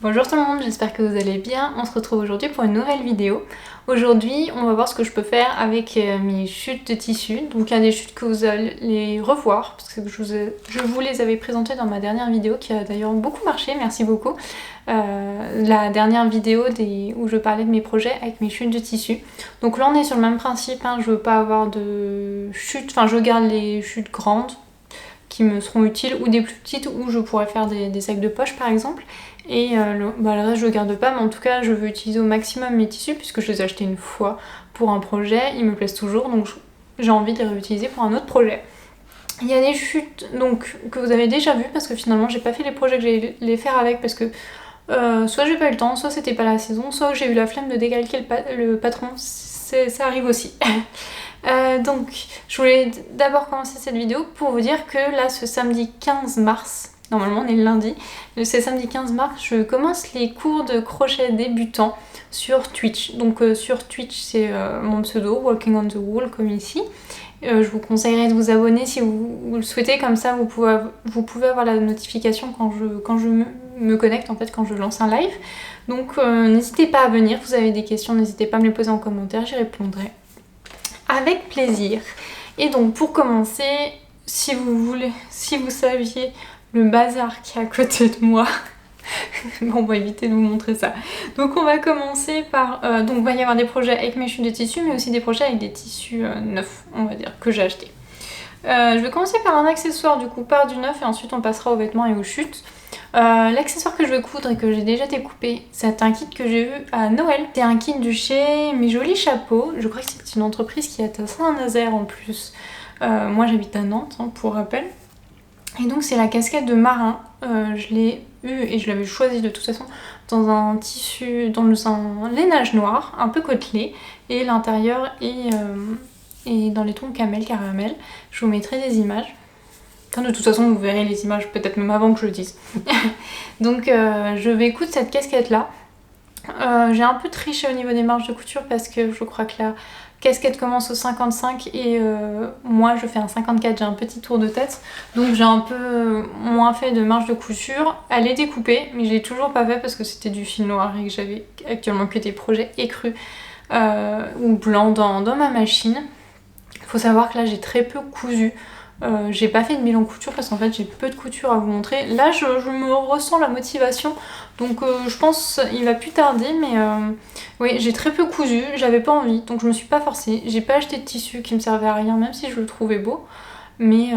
Bonjour tout le monde, j'espère que vous allez bien. On se retrouve aujourd'hui pour une nouvelle vidéo. Aujourd'hui, on va voir ce que je peux faire avec mes chutes de tissu. Donc il y a des chutes que vous allez revoir, parce que je vous les avais présentées dans ma dernière vidéo, qui a d'ailleurs beaucoup marché, merci beaucoup. La dernière vidéo où je parlais de mes projets avec mes chutes de tissu. Donc là on est sur le même principe, hein. Je veux pas avoir de chutes, enfin je garde les chutes grandes qui me seront utiles, ou des plus petites où je pourrais faire des sacs de poche par exemple. Et le reste je le garde pas, mais en tout cas je veux utiliser au maximum mes tissus puisque je les ai achetés une fois pour un projet, ils me plaisent toujours, donc j'ai envie de les réutiliser pour un autre projet. Il y a des chutes donc, que vous avez déjà vues parce que finalement j'ai pas fait les projets que j'allais les faire avec parce que soit j'ai pas eu le temps, soit c'était pas la saison, soit j'ai eu la flemme de décalquer le patron, ça arrive aussi. Donc je voulais d'abord commencer cette vidéo pour vous dire que là ce samedi 15 mars, normalement on est le lundi, c'est samedi 15 mars, je commence les cours de crochet débutant sur Twitch. Donc sur Twitch c'est mon pseudo, Walking on the Wall comme ici. Je vous conseillerais de vous abonner si vous le souhaitez, comme ça vous pouvez avoir la notification quand je me connecte, en fait quand je lance un live. Donc n'hésitez pas à venir, vous avez des questions, n'hésitez pas à me les poser en commentaire, j'y répondrai avec plaisir. Et donc pour commencer, si vous saviez le bazar qui est à côté de moi, on va éviter de vous montrer ça. Donc on va commencer par... donc il va y avoir des projets avec mes chutes de tissu, mais aussi des projets avec des tissus neufs, on va dire, que j'ai achetés. Je vais commencer par un accessoire du coup, par du neuf, et ensuite on passera aux vêtements et aux chutes. L'accessoire que je vais coudre et que j'ai déjà découpé, c'est un kit que j'ai eu à Noël. C'est un kit de chez Mes Jolis Chapeaux. Je crois que c'est une entreprise qui est à Saint-Nazaire en plus. Moi j'habite à Nantes, hein, pour rappel. Et donc c'est la casquette de marin. Je l'ai eu et je l'avais choisi de toute façon dans un tissu, dans un lainage noir, un peu côtelé. Et l'intérieur est dans les tons camel, caramel. Je vous mettrai des images. Enfin, de toute façon, vous verrez les images peut-être même avant que je le dise. Donc je vais coudre cette casquette là. J'ai un peu triché au niveau des marges de couture parce que je crois que la casquette commence au 55 et moi je fais un 54, j'ai un petit tour de tête. Donc j'ai un peu moins fait de marge de couture. Elle est découpée, mais je l'ai toujours pas fait parce que c'était du fil noir et que j'avais actuellement que des projets écrus ou blancs dans ma machine. Il faut savoir que là j'ai très peu cousu. J'ai pas fait de bilan couture parce qu'en fait j'ai peu de couture à vous montrer. Là je me ressens la motivation, donc je pense il va plus tarder, mais oui, j'ai très peu cousu, j'avais pas envie, donc je me suis pas forcée. J'ai pas acheté de tissu qui me servait à rien, même si je le trouvais beau, mais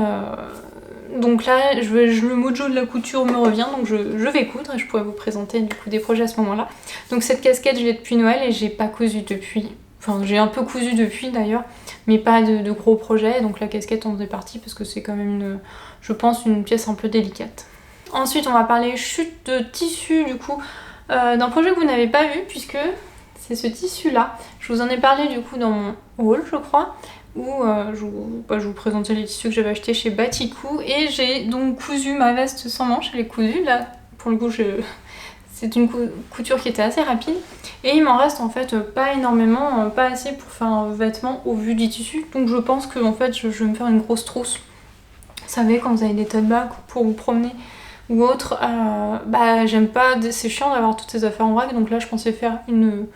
donc là le mojo de la couture me revient, donc je vais coudre et je pourrais vous présenter du coup des projets à ce moment là. Donc cette casquette je l'ai depuis Noël et j'ai pas cousu depuis. Enfin, j'ai un peu cousu depuis d'ailleurs, mais pas de gros projets, donc la casquette en faisait partie parce que c'est quand même, je pense, une pièce un peu délicate. Ensuite, on va parler chute de tissu du coup, d'un projet que vous n'avez pas vu puisque c'est ce tissu-là. Je vous en ai parlé du coup dans mon haul, je crois, où je vous présentais les tissus que j'avais achetés chez Batikou et j'ai donc cousu ma veste sans manches, elle est cousue, là pour le coup c'est une couture qui était assez rapide et il m'en reste en fait pas énormément, pas assez pour faire un vêtement au vu du tissu, donc je pense que en fait je vais me faire une grosse trousse. Vous savez, quand vous avez des tote bags pour vous promener ou autre, j'aime pas, c'est chiant d'avoir toutes ces affaires en vrac, donc là je pensais faire une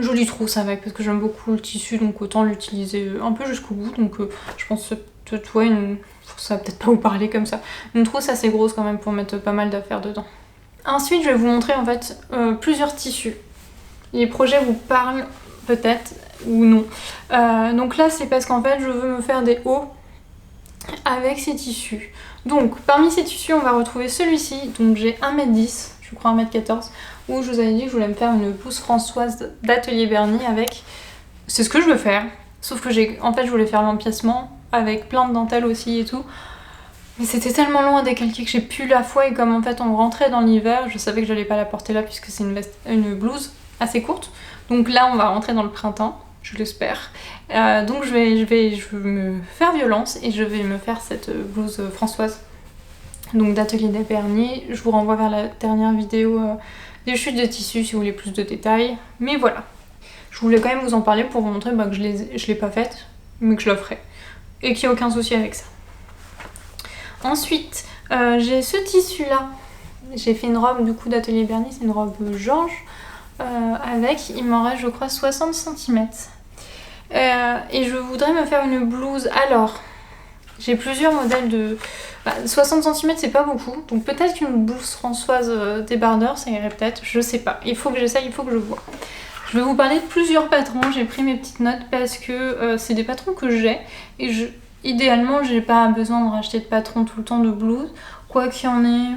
jolie trousse avec parce que j'aime beaucoup le tissu, donc autant l'utiliser un peu jusqu'au bout. Donc je pense que ça va peut-être pas vous parler comme ça, une trousse assez grosse quand même pour mettre pas mal d'affaires dedans. Ensuite, je vais vous montrer en fait plusieurs tissus. Les projets vous parlent peut-être ou non. Donc là, c'est parce qu'en fait, je veux me faire des hauts avec ces tissus. Donc, parmi ces tissus, on va retrouver celui-ci. Donc, j'ai 1m10, je crois 1m14, où je vous avais dit que je voulais me faire une blouse Françoise d'Atelier Berny avec... C'est ce que je veux faire. Sauf que en fait, je voulais faire l'empiècement avec plein de dentelles aussi et tout. Mais c'était tellement long à décalquer que j'ai plus la foi, et comme en fait on rentrait dans l'hiver, je savais que j'allais pas la porter là puisque c'est une blouse assez courte. Donc là on va rentrer dans le printemps, je l'espère. Donc je vais me faire violence et je vais me faire cette blouse Françoise. Donc d'Atelier Berny. Je vous renvoie vers la dernière vidéo des chutes de tissu si vous voulez plus de détails. Mais voilà, je voulais quand même vous en parler pour vous montrer que je l'ai pas faite, mais que je la ferai. Et qu'il n'y a aucun souci avec ça. Ensuite, j'ai ce tissu là j'ai fait une robe du coup d'Atelier Bernie, c'est une robe Georges, avec, il m'en reste je crois 60 cm. Et je voudrais me faire une blouse. Alors, j'ai plusieurs modèles de... 60 cm c'est pas beaucoup, donc peut-être qu'une blouse Françoise débardeur ça irait peut-être, je sais pas. Il faut que j'essaye, il faut que je vois. Je vais vous parler de plusieurs patrons, j'ai pris mes petites notes parce que c'est des patrons que j'ai. Et idéalement j'ai pas besoin de racheter de patrons tout le temps de blouse. Quoi qu'il y en ait,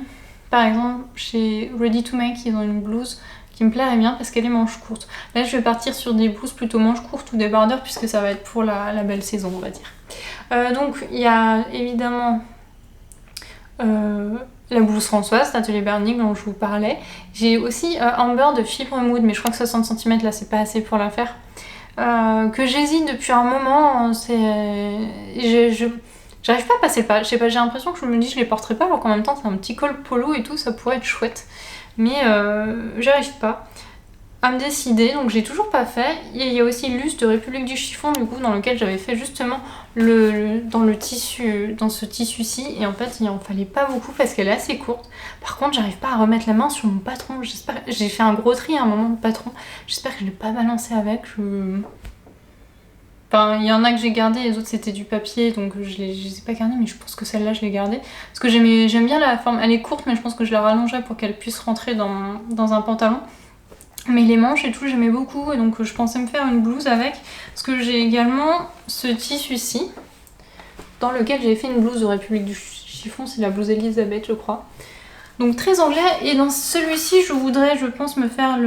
par exemple chez Ready to Make ils ont une blouse qui me plairait bien parce qu'elle est manche courte. Là je vais partir sur des blouses plutôt manche courte ou débardeur puisque ça va être pour la belle saison on va dire. Donc il y a évidemment la blouse Françoise d'Atelier Bernie dont je vous parlais. J'ai aussi Amber de Fibre Mood mais je crois que 60 cm là c'est pas assez pour la faire. Que j'hésite depuis un moment, j'arrive pas à passer le pas, je sais pas, j'ai l'impression que je me dis je les porterai pas alors qu'en même temps c'est un petit col polo et tout, ça pourrait être chouette. Mais j'arrive pas à me décider, donc j'ai toujours pas fait. Il y a aussi Luce de République du Chiffon du coup dans lequel j'avais fait justement dans ce tissu-ci et en fait il en fallait pas beaucoup parce qu'elle est assez courte. Par contre j'arrive pas à remettre la main sur mon patron, j'ai fait un gros tri à un moment de patron, j'espère que je l'ai pas balancé avec. Enfin, il y en a que j'ai gardé, les autres c'était du papier donc je les ai pas gardés, mais je pense que celle-là je l'ai gardée. Parce que j'aime bien la forme, elle est courte mais je pense que je la rallongerai pour qu'elle puisse rentrer dans un pantalon. Mais les manches et tout j'aimais beaucoup et donc je pensais me faire une blouse avec. Parce que j'ai également ce tissu-ci dans lequel j'ai fait une blouse de République du Chiffon, c'est la blouse Elisabeth je crois. Donc très anglais et dans celui-ci je voudrais je pense me faire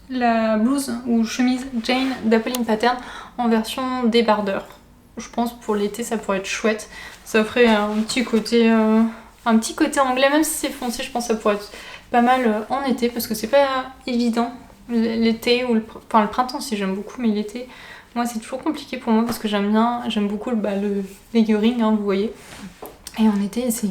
la blouse ou chemise Jane d'Apolline Pattern en version débardeur. Je pense pour l'été ça pourrait être chouette. Ça ferait un petit côté anglais, même si c'est foncé, je pense que ça pourrait être pas mal en été parce que c'est pas évident l'été ou le printemps si j'aime beaucoup, mais l'été moi c'est toujours compliqué pour moi parce que j'aime beaucoup le layering hein, vous voyez, et en été c'est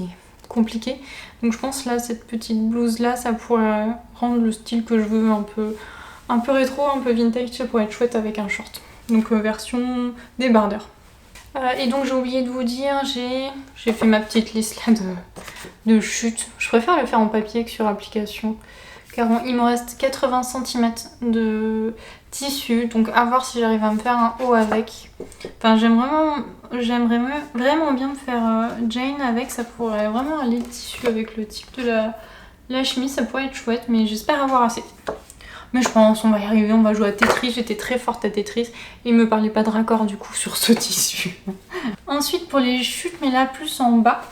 compliqué. Donc je pense là cette petite blouse là ça pourrait rendre le style que je veux un peu rétro, un peu vintage, ça pourrait être chouette avec un short. Donc version débardeur. Et donc j'ai oublié de vous dire, j'ai fait ma petite liste là de chutes. Je préfère le faire en papier que sur application. Car il me reste 80 cm de tissu. Donc à voir si j'arrive à me faire un haut avec. Enfin j'aimerais vraiment bien me faire Jane avec. Ça pourrait vraiment aller le tissu avec le type de la chemise. Ça pourrait être chouette mais j'espère avoir assez. Mais je pense on va y arriver, on va jouer à Tetris, j'étais très forte à Tetris et il me parlait pas de raccord du coup sur ce tissu. Ensuite pour les chutes, mais là plus en bas,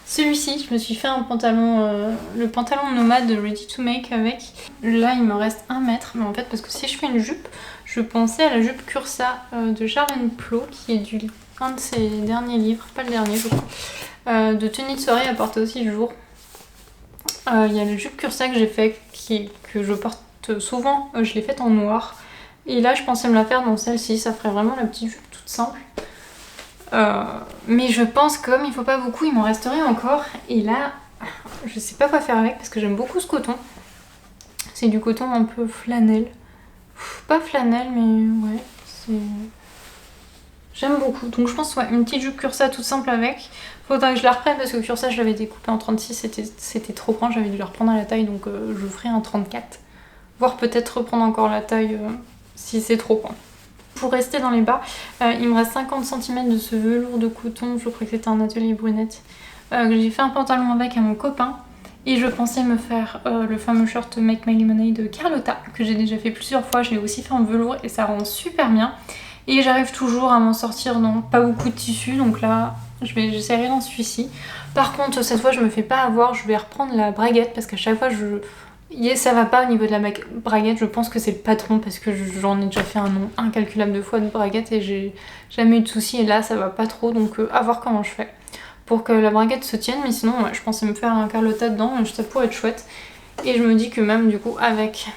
celui-ci, je me suis fait un pantalon, le pantalon nomade de Ready to Make avec. Là il me reste 1 mètre, mais en fait parce que si je fais une jupe, je pensais à la jupe Cursa de Charlène Plot qui est un de ses derniers livres, pas le dernier je crois, de tenue de soirée à porter aussi le jour. Il y a la jupe Cursa que j'ai fait, que je porte souvent, je l'ai faite en noir. Et là je pensais me la faire dans celle-ci, ça ferait vraiment la petite jupe toute simple. Mais je pense que comme il faut pas beaucoup, il m'en resterait encore. Et là, je sais pas quoi faire avec parce que j'aime beaucoup ce coton. C'est du coton un peu flanelle. Pas flanelle mais ouais, j'aime beaucoup. Donc je pense une petite jupe Cursa toute simple avec. Faudra que je la reprenne parce que Cursa je l'avais découpée en 36, c'était trop grand, j'avais dû la reprendre à la taille donc je ferai un 34. Voire peut-être reprendre encore la taille si c'est trop grand. Pour rester dans les bas, il me reste 50 cm de ce velours de coton, je crois que c'était un atelier brunette. J'ai fait un pantalon avec à mon copain et je pensais me faire le fameux short Make My Lemonade de Carlotta que j'ai déjà fait plusieurs fois, je l'ai aussi fait en velours et ça rend super bien. Et j'arrive toujours à m'en sortir dans pas beaucoup de tissu, donc là j'essaierai dans celui-ci. Par contre cette fois je me fais pas avoir, je vais reprendre la braguette parce qu'à chaque fois ça va pas au niveau de la braguette, je pense que c'est le patron parce que j'en ai déjà fait un nombre incalculable de fois de braguette et j'ai jamais eu de soucis et là ça va pas trop, donc à voir comment je fais pour que la braguette se tienne. Mais sinon ouais, je pensais me faire un Carlotta dedans, ça pourrait être chouette. Et je me dis que même du coup avec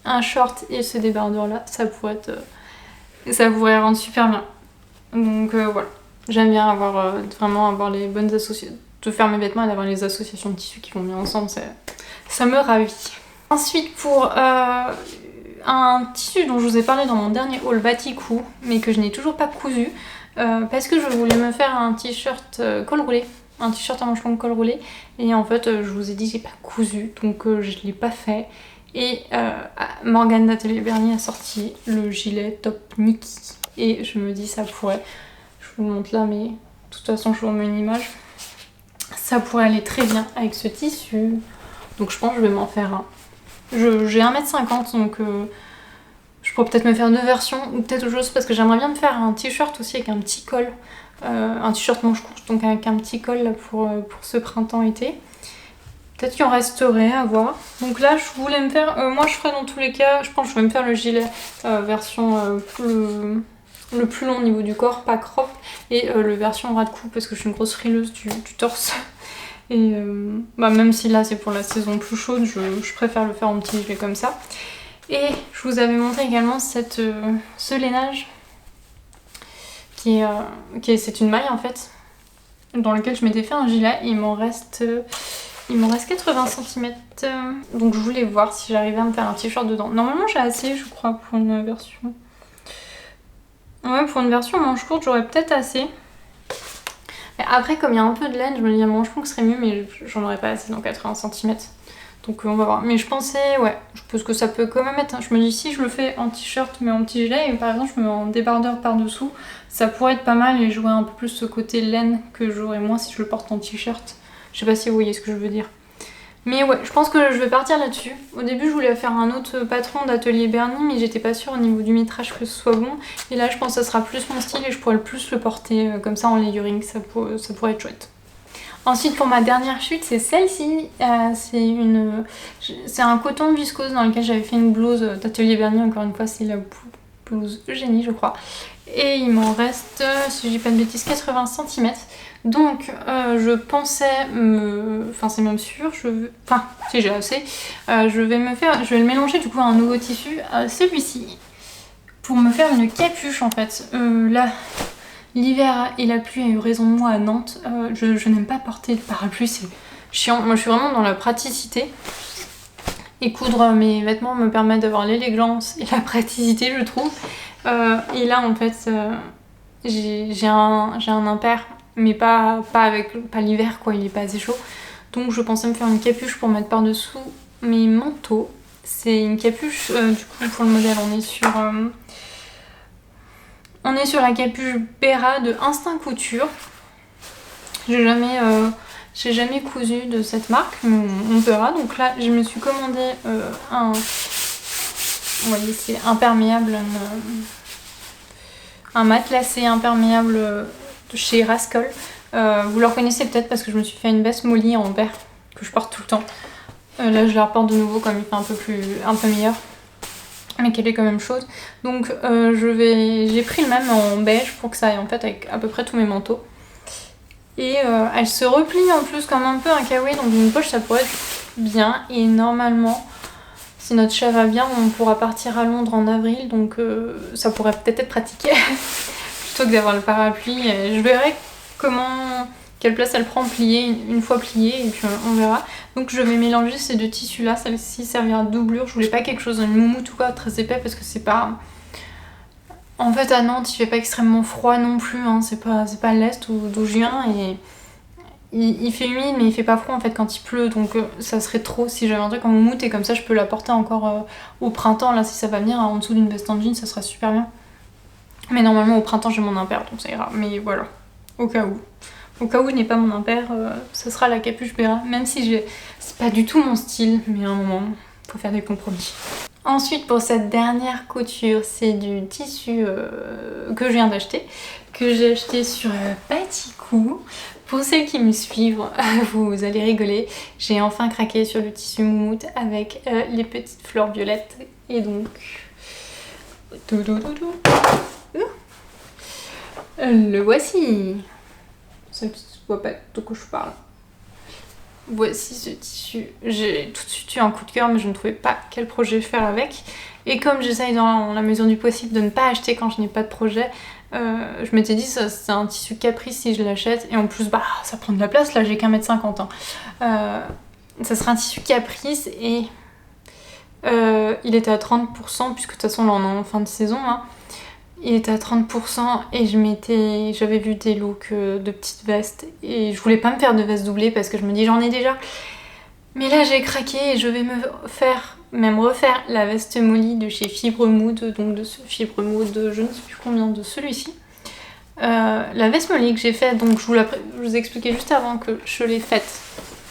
un short et ce débardeur là ça pourrait rendre super bien. Donc voilà, j'aime bien vraiment avoir les bonnes associations, de faire mes vêtements et d'avoir les associations de tissus qui vont bien ensemble, ça me ravit. Ensuite pour un tissu dont je vous ai parlé dans mon dernier haul Baticou mais que je n'ai toujours pas cousu parce que je voulais me faire un t-shirt col roulé un t-shirt à manches longues col roulé. Et en fait, je vous ai dit, j'ai pas cousu, donc je l'ai pas fait. Et Morgane d'Atelier Bernie a sorti le gilet top Nikki. Et je me dis, ça pourrait, je vous le montre là, mais de toute façon, je vous remets une image. Ça pourrait aller très bien avec ce tissu. Donc je pense que je vais m'en faire un. J'ai 1m50, donc je pourrais peut-être me faire 2 versions ou peut-être autre chose parce que j'aimerais bien me faire un t-shirt aussi avec un petit col. Un t-shirt manche courte, donc avec un petit col là, pour ce printemps-été. Peut-être qu'il en resterait à voir. Donc là, je voulais me faire... moi, je ferais dans tous les cas... Je pense que je vais me faire le gilet version le plus long au niveau du corps, pas crop. Et le version ras de cou parce que je suis une grosse frileuse du torse. Et même si là, c'est pour la saison plus chaude, je préfère le faire en petit gilet comme ça. Et je vous avais montré également ce lainage c'est une maille en fait, dans lequel je m'étais fait un gilet. Il m'en reste 80 cm. Donc je voulais voir si j'arrivais à me faire un t-shirt dedans. Normalement j'ai assez, je crois, pour une version. Ouais, pour une version manche courte, j'aurais peut-être assez. Mais après, comme il y a un peu de laine, je me dis un manche longue serait mieux, mais j'en aurais pas assez dans 80 cm. Donc on va voir. Mais je pensais, ouais, je pense que ça peut quand même être... Je me dis, si je le fais en t-shirt mais en petit gilet, et par exemple je me mets en débardeur par-dessous, ça pourrait être pas mal et jouer un peu plus ce côté laine que j'aurais moins si je le porte en t-shirt. Je sais pas si vous voyez ce que je veux dire. Mais ouais, je pense que je vais partir là-dessus. Au début, je voulais faire un autre patron d'Atelier Bernie, mais j'étais pas sûre au niveau du métrage que ce soit bon. Et là, je pense que ça sera plus mon style et je pourrais plus le porter comme ça en layering, ça pourrait être chouette. Ensuite, pour ma dernière chute, c'est celle-ci. C'est un coton viscose dans lequel j'avais fait une blouse d'Atelier Bernie. Encore une fois, c'est la blouse Eugénie, je crois. Et il m'en reste, si je dis pas de bêtises, 80 cm. Donc, je pensais Enfin, c'est même sûr, si j'ai assez, je vais le mélanger du coup à un nouveau tissu, celui-ci, pour me faire une capuche en fait. Là, l'hiver et la pluie a eu raison de moi à Nantes. Je n'aime pas porter de parapluie, c'est chiant. Moi, je suis vraiment dans la praticité. Et coudre mes vêtements me permet d'avoir l'élégance et la praticité, je trouve. Et là, en fait, j'ai un impair, mais pas l'hiver, quoi, il est pas assez chaud. Donc je pensais me faire une capuche pour mettre par-dessous mes manteaux. C'est une capuche, du coup, pour le modèle, on est sur la capuche Bera de Instinct Couture. J'ai jamais cousu de cette marque, mais on verra. Donc là, je me suis commandé vous voyez, c'est imperméable, un matelassé imperméable de chez Rascol. Vous le reconnaissez peut-être parce que je me suis fait une veste Molly en vert que je porte tout le temps. Là, je la reporte de nouveau comme il fait un peu meilleur, mais qu'elle est quand même chaude. Donc j'ai pris le même en beige pour que ça aille en fait avec à peu près tous mes manteaux. Et elle se replie en plus comme un peu un kawaii, donc une poche ça pourrait être bien. Et normalement, si notre chat va bien, on pourra partir à Londres en avril, donc ça pourrait peut-être être pratiqué plutôt que d'avoir le parapluie. Je verrai quelle place elle prend pliée, une fois pliée, et puis on verra. Donc je vais mélanger ces deux tissus là, celle-ci servira de doublure. Je voulais pas quelque chose, une moumoute ou quoi, très épais, parce que c'est pas... En fait à Nantes il fait pas extrêmement froid non plus, hein. C'est pas l'Est d'où je viens, et il fait humide mais il fait pas froid en fait quand il pleut, donc ça serait trop si j'avais un truc en moumoute, et comme ça je peux la porter encore au printemps, là si ça va venir, en dessous d'une veste en jean, ça sera super bien. Mais normalement au printemps j'ai mon impair, donc ça ira, mais voilà, au cas où. Au cas où je n'ai pas mon impair, ce sera la capuche Bera, même si c'est pas du tout mon style, mais à un moment, faut faire des compromis. Ensuite, pour cette dernière couture, c'est du tissu que je viens d'acheter, que j'ai acheté sur Paticou. Pour celles qui me suivent, vous allez rigoler, j'ai enfin craqué sur le tissu moumoute avec les petites fleurs violettes. Et donc... Le voici. Ça ne se voit pas de quoi je parle. Voici ce tissu. J'ai tout de suite eu un coup de cœur, mais je ne trouvais pas quel projet faire avec. Et comme j'essaye dans la mesure du possible de ne pas acheter quand je n'ai pas de projet, je m'étais dit ça c'est un tissu caprice si je l'achète. Et en plus, bah ça prend de la place, là j'ai qu'un mètre 50 ans. Ça sera un tissu caprice et il était à 30%, puisque de toute façon là on est en fin de saison. Hein. il était à 30% et j'avais vu des looks de petites vestes et je voulais pas me faire de veste doublée parce que je me dis j'en ai déjà. Mais là j'ai craqué et je vais même refaire la veste Molly de chez Fibre Mood, donc de ce Fibre Mood, je ne sais plus combien, de celui-ci. La veste Molly que j'ai faite, donc je vous expliquais juste avant que je l'ai faite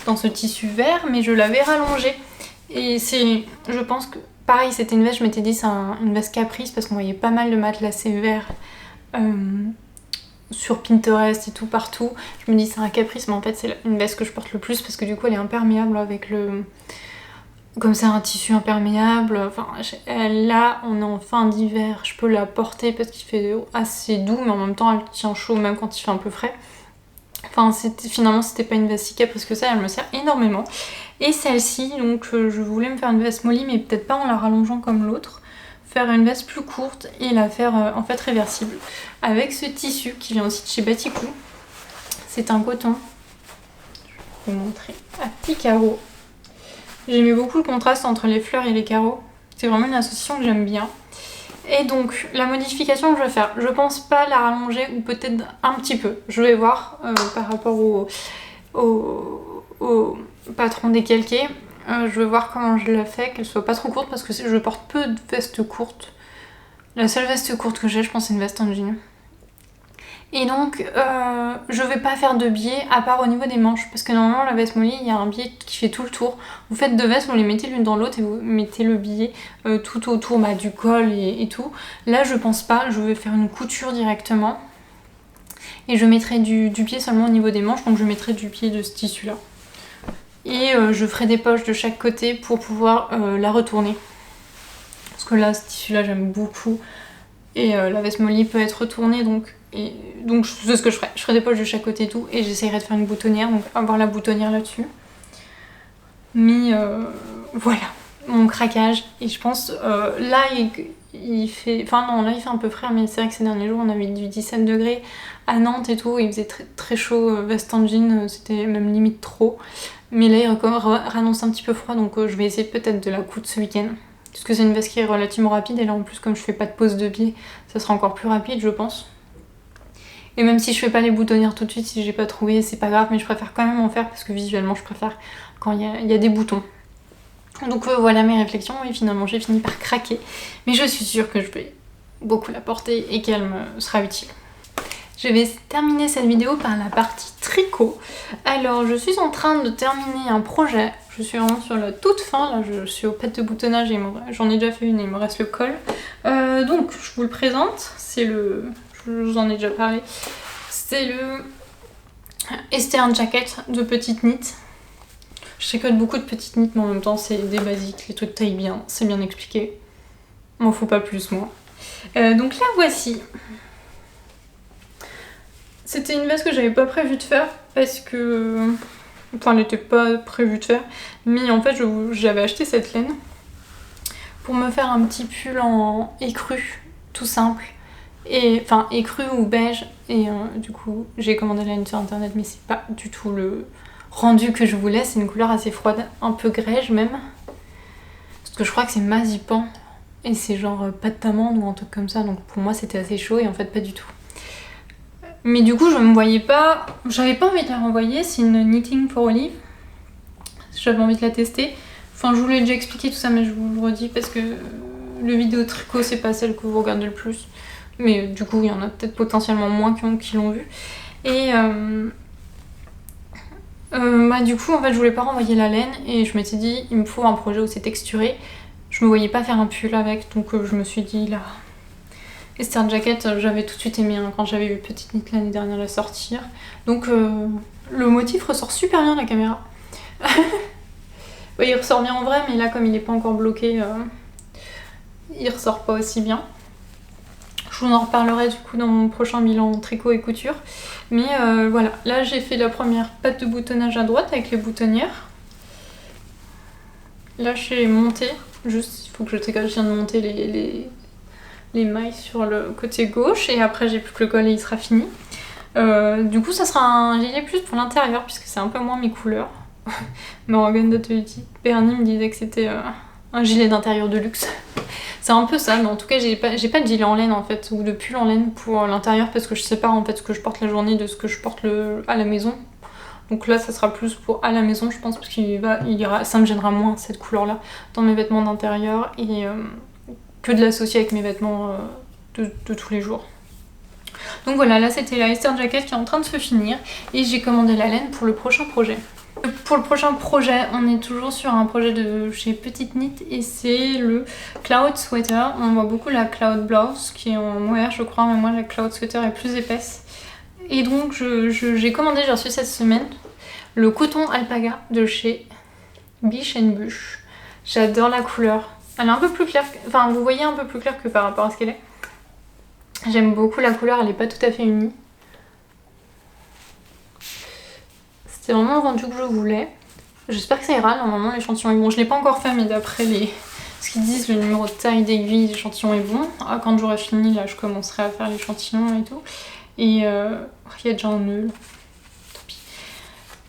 dans ce tissu vert, mais je l'avais rallongée. Et je pense que, pareil, c'était une veste, je m'étais dit c'est une veste caprice parce qu'on voyait pas mal de matelassés verts sur Pinterest et tout partout. Je me dis c'est un caprice, mais en fait c'est une veste que je porte le plus parce que du coup elle est imperméable avec comme c'est un tissu imperméable, enfin là on est en fin d'hiver, je peux la porter parce qu'il fait assez doux mais en même temps elle tient chaud même quand il fait un peu frais. Enfin finalement c'était pas une veste si caprice que ça, elle me sert énormément. Et celle-ci, donc je voulais me faire une veste Molly mais peut-être pas en la rallongeant comme l'autre, faire une veste plus courte et la faire en fait réversible avec ce tissu qui vient aussi de chez Baticou. C'est un coton, je vais vous montrer, à petits carreaux. J'aimais beaucoup le contraste entre les fleurs et les carreaux. C'est vraiment une association que j'aime bien. Et donc, la modification que je vais faire, je pense pas la rallonger ou peut-être un petit peu. Je vais voir par rapport au patron décalqué. Je vais voir comment je la fais, qu'elle soit pas trop courte parce que je porte peu de vestes courtes. La seule veste courte que j'ai, je pense, c'est une veste en jean. Et donc, je vais pas faire de biais à part au niveau des manches parce que normalement la veste Molly, il y a un biais qui fait tout le tour. Vous faites deux vestes, vous les mettez l'une dans l'autre et vous mettez le biais tout autour du col et tout. Là, je pense pas, je vais faire une couture directement et je mettrai du biais seulement au niveau des manches, donc je mettrai du biais de ce tissu là. Et je ferai des poches de chaque côté pour pouvoir la retourner. Parce que là, ce tissu là, j'aime beaucoup. Et la veste Molly peut être retournée, donc c'est ce que je ferai. Je ferai des poches de chaque côté et tout, et j'essayerai de faire une boutonnière, donc avoir la boutonnière là-dessus. Mais voilà, mon craquage. Et je pense, là il fait... Enfin non, là il fait un peu frais, mais c'est vrai que ces derniers jours on avait du 17 degrés à Nantes et tout, il faisait très, très chaud, veste en jean, c'était même limite trop. Mais là il annonce un petit peu froid, donc je vais essayer peut-être de la coudre ce week-end. Parce que c'est une veste qui est relativement rapide et là en plus comme je fais pas de pose de biais, ça sera encore plus rapide je pense. Et même si je fais pas les boutonnières tout de suite, si j'ai pas trouvé, c'est pas grave, mais je préfère quand même en faire parce que visuellement je préfère quand il y a des boutons. Donc voilà mes réflexions et finalement j'ai fini par craquer. Mais je suis sûre que je vais beaucoup la porter et qu'elle me sera utile. Je vais terminer cette vidéo par la partie tricot. Alors je suis en train de terminer un projet. Je suis vraiment sur la toute fin, là je suis aux pattes de boutonnage et j'en ai déjà fait une et il me reste le col. Donc je vous le présente, c'est je vous en ai déjà parlé, c'est le Eastern Jacket de petite knit. Je tricote beaucoup de petites knits mais en même temps c'est des basiques, les trucs taillent bien, c'est bien expliqué. M'en faut pas plus moi. Donc la voici. C'était une veste que j'avais pas prévu de faire parce que... Enfin, elle n'était pas prévue de faire. Mais en fait, j'avais acheté cette laine pour me faire un petit pull en écru, tout simple. Enfin, écru ou beige. Et du coup, j'ai commandé la laine sur internet, mais c'est pas du tout le rendu que je voulais. C'est une couleur assez froide, un peu grège même. Parce que je crois que c'est Mazipan. Et c'est genre pâte d'amande ou un truc comme ça. Donc pour moi, c'était assez chaud et en fait, pas du tout. Mais du coup, je me voyais pas... J'avais pas envie de la renvoyer, c'est une Knitting for Olive. J'avais envie de la tester. Enfin, je vous l'ai déjà expliqué tout ça, mais je vous le redis parce que le vidéo tricot, c'est pas celle que vous regardez le plus. Mais du coup, il y en a peut-être potentiellement moins qui l'ont vu. Et du coup, en fait, je voulais pas renvoyer la laine et je m'étais dit, il me faut un projet où c'est texturé. Je me voyais pas faire un pull avec, donc je me suis dit, là... Eastern Jacket, j'avais tout de suite aimé quand j'avais vu Petite Knit l'année dernière la sortir. Donc le motif ressort super bien à la caméra. Ouais, il ressort bien en vrai, mais là comme il n'est pas encore bloqué, il ressort pas aussi bien. Je vous en reparlerai du coup dans mon prochain bilan tricot et couture. Mais voilà, là j'ai fait la première patte de boutonnage à droite avec les boutonnières. Là j'ai monté, juste il faut que je tricote, je viens de monter les mailles sur le côté gauche et après j'ai plus que le col et il sera fini. Du coup ça sera un gilet plus pour l'intérieur puisque c'est un peu moins mes couleurs. Morgan d'Atelier Bernie me disait que c'était un gilet d'intérieur de luxe. C'est un peu ça, mais en tout cas j'ai pas de gilet en laine en fait, ou de pull en laine pour l'intérieur parce que je sépare en fait ce que je porte la journée de ce que je porte à la maison. Donc là ça sera plus pour à la maison je pense, parce ça me gênera moins cette couleur là dans mes vêtements d'intérieur et que de l'associer avec mes vêtements de tous les jours. Donc voilà, là c'était la Easter Jacket qui est en train de se finir et j'ai commandé la laine pour le prochain projet. Pour le prochain projet, on est toujours sur un projet de chez Petite Knit et c'est le Cloud Sweater. On voit beaucoup la Cloud Blouse qui est en mohair je crois, mais moi la Cloud Sweater est plus épaisse. Et donc j'ai commandé, j'ai reçu cette semaine, le coton alpaga de chez Biche & Bush. J'adore la couleur. Elle est un peu plus claire, enfin vous voyez un peu plus claire que par rapport à ce qu'elle est. J'aime beaucoup la couleur, elle n'est pas tout à fait unie. C'est vraiment le rendu que je voulais. J'espère que ça ira, normalement l'échantillon est bon. Je ne l'ai pas encore fait, mais d'après ce qu'ils disent, le numéro de taille d'aiguille, l'échantillon est bon. Ah, quand j'aurai fini, là je commencerai à faire l'échantillon et tout. Et il y a déjà un nœud. Tant pis.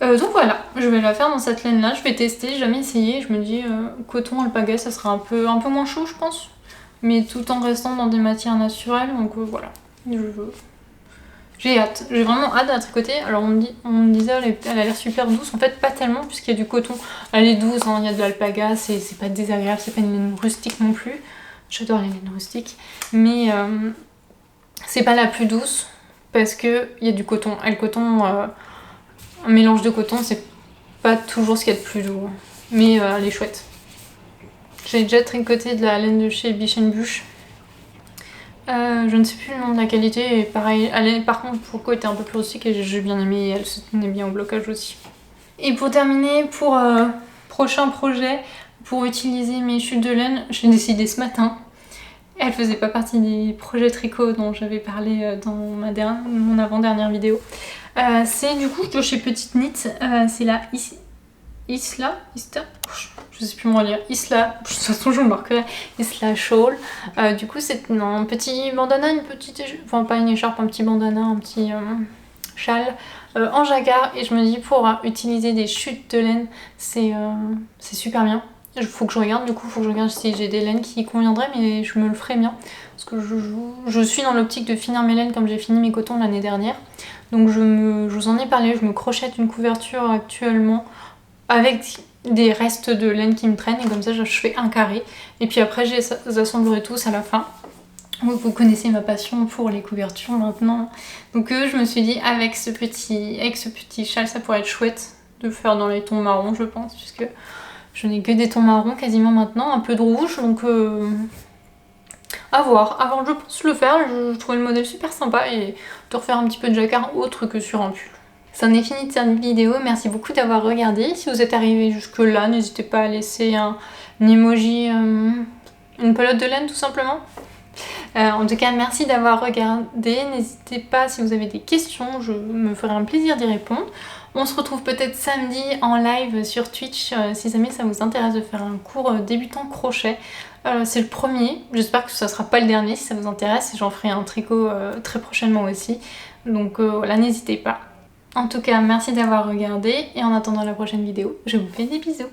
Donc voilà, je vais la faire dans cette laine là, je vais tester, j'ai jamais essayé. Je me dis coton alpaga ça sera un peu moins chaud je pense. Mais tout en restant dans des matières naturelles, donc voilà. J'ai hâte, j'ai vraiment hâte à tricoter. Alors on me disait elle a l'air super douce, en fait pas tellement puisqu'il y a du coton. Elle est douce, hein, il y a de l'alpaga, c'est pas désagréable, c'est pas une laine rustique non plus. J'adore les laines rustiques, mais c'est pas la plus douce parce que il y a du coton. Et le coton, un mélange de coton, c'est pas toujours ce qu'il y a de plus doux, mais elle est chouette. J'ai déjà tricoté de la laine de chez Biche & Bush. Je ne sais plus le nom de la qualité, et pareil, par contre pour le coup elle était un peu plus rustique et j'ai bien aimé et elle se tenait bien au blocage aussi. Et pour terminer, pour prochain projet, pour utiliser mes chutes de laine, j'ai décidé ce matin. Elle faisait pas partie des projets tricot dont j'avais parlé dans mon avant-dernière vidéo. C'est du coup de chez Petite Knit, c'est la Isla, je sais plus me relire, Isla, de toute façon je me marquerai, Isla Shawl. Du coup c'est un petit bandana, enfin pas une écharpe, un petit bandana, un petit châle en jacquard. Et je me dis pour utiliser des chutes de laine, c'est super bien. Faut que je regarde, du coup faut que je regarde si j'ai des laines qui conviendraient, mais je me le ferai bien. Parce que je suis dans l'optique de finir mes laines comme j'ai fini mes cotons l'année dernière. Donc je vous en ai parlé, je me crochette une couverture actuellement avec des restes de laine qui me traînent et comme ça je fais un carré. Et puis après j'assemblerai tous à la fin. Vous connaissez ma passion pour les couvertures maintenant. Donc je me suis dit avec ce petit châle ça pourrait être chouette de faire dans les tons marrons je pense, puisque je n'ai que des tons marrons quasiment maintenant, un peu de rouge, donc à voir. Avant je pense le faire, je trouvais le modèle super sympa et de refaire un petit peu de jacquard autre que sur un pull. C'en est fini de cette vidéo, merci beaucoup d'avoir regardé. Si vous êtes arrivé jusque là, n'hésitez pas à laisser un emoji, une pelote de laine tout simplement. En tout cas, merci d'avoir regardé. N'hésitez pas si vous avez des questions, je me ferai un plaisir d'y répondre. On se retrouve peut-être samedi en live sur Twitch si jamais ça vous intéresse de faire un cours débutant crochet. C'est le premier, j'espère que ça sera pas le dernier si ça vous intéresse et j'en ferai un tricot très prochainement aussi. Donc voilà, n'hésitez pas. En tout cas, merci d'avoir regardé et en attendant la prochaine vidéo, je vous fais des bisous.